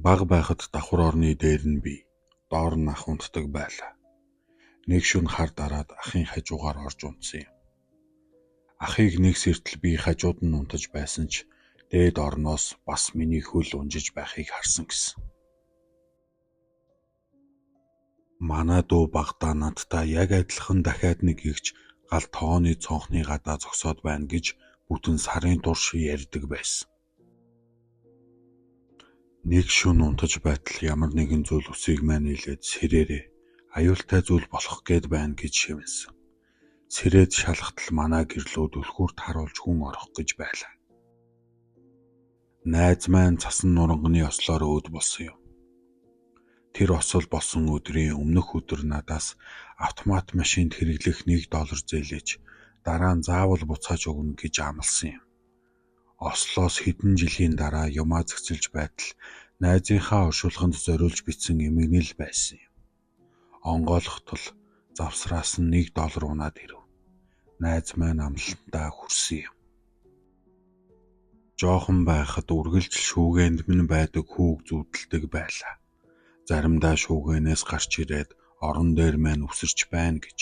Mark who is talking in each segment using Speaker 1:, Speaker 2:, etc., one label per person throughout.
Speaker 1: Бага байхад давхар орны дээр нь би, доор нь ах унтдаг байлаа. Нэг шөнө хар дараад ахын хажуугаар орж унтсан юм. Ахыг нэг сэртэл би хажууд нь унтаж байсан ч дээд орноос бас миний хөл унжиж байхыг харсан гэсэн. Манай дүү багтаа надтай яг адилхан дахиад нэг игч гал тооны цонхны гадаа зогсоод байна гэж бүтэн сарын турш ярьдаг байсан. Нэг шөнө унтаж байтал ямар нэгэн зүйл үсийг маань илээд сэрээрээ аюултай зүйл болох гээд байна гэж шивнэсэн. Сэрээд шалхтал манай гэрлүүд үлхүүрт харуулж хүн орох гэж байлаа. Найз маань цасан нуранганы ослоор өөд болсон юм. Тэр осол болсон өдрийн өмнөх өдөр надаас автомат машинд хэрэглэх $1 зээлэж дараа нь заавал буцааж өгнө гэж амласан юм. Ослоос хэдэн жилийн дараа юмаа зэгцэлж байтал найзынхаа оршуулганд зориулж бичсэн эмгэнэл байсан юм. Онгойлготол завсраас нь $1 унаад ирэв. Найз маань амлалтаа хүрсэн юм. Жоохон байхад үргэлж шүүгээнд минь байдаг хүүг зүудэлдэг байлаа. Заримдаа шүүгэнээс гарч ирээд орон дээр маань өсөрч байна гэж,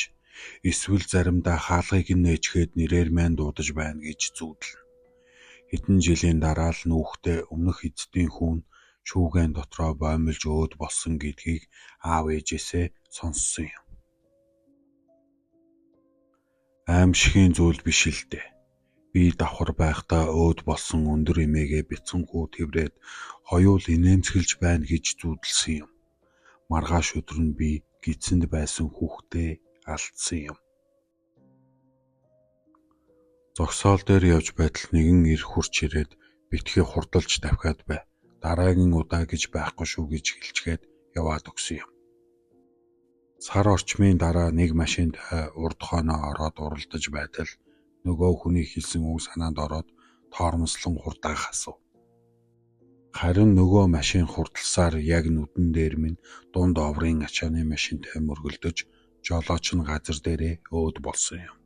Speaker 1: эсвэл заримдаа хаалгыг нээчгээд нэрээр маань дуудаж байна гэж зүудэлнэ. Хэдэн жилийн дараа л нүүхтэй өмнөх эцдийн хүн шүүгэн дотроо боомлж өөд болсон гэдгийг аав ээжээсээ сонссон юм. Аимшигын зүйл биш л дээ. Би давхар байхдаа өөд болсон өндөр эмээгээ бяцанхүү тэврээд хоёул инээмсэглэж байна гэж зүудэлсэн юм. Маргааш өдөр нь би гидсэнд байсан хүүхдээ алдсан юм. Зогсоол дээр явж байтал нэгэн ир хурч ирээд битгий хурдалж давхиад бай. Дараагийн удаа гэж байхгүй шүү гэж хэлчихэд яваад өгсөн юм. Сар орчмын дараа нэг машинд урд хойноо ороод уралдаж байтал нөгөө хүний хэлсэн үг санаанд ороод тоормослон хурдаах асуув. Харин нөгөө машин хурдалсаар яг нүдэн дээр минь дунд оврын ачааны машинтай мөргөлдөж жолооч нь газар дээрээ өөд болсон юм.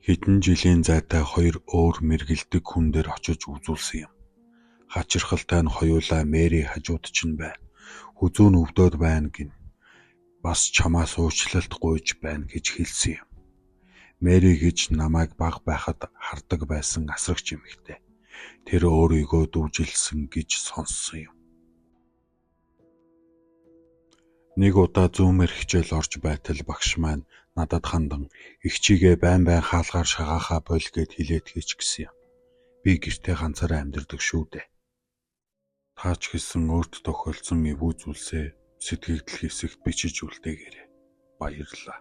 Speaker 1: Хэдэн жилийн зайтай хоёр өөр мэргэлдэг хүн дээр очиж үзүүлсэн юм. Хачирхалтай нь хоёулаа Мэри хажууд чинь байна. Хүзүү нь өвдөд байна гин. Бас чамаас уучлалт гуйж байна гэж хэлсэн юм. Мэри гэж намайг баг байхад хардаг байсан асрагч эмэгтэй. Тэр өөрийгөө дүүжилсэн гэж сонссон юм. Нэг удаа зүүмээр хичээл орж байтал багш маань надад хандан эгчигээ байн хаалгаар шагаахаа боль гэд хэлээд хийч гэсэн юм. Би гэртээ ганцаараа амьдардаг шүү дээ. Таач гэсэн өөрт тохиолдсон эвгүй зүйлсээ сэтгэгдэл хэсэгт бичиж үлдээгээрэй. Баярлалаа.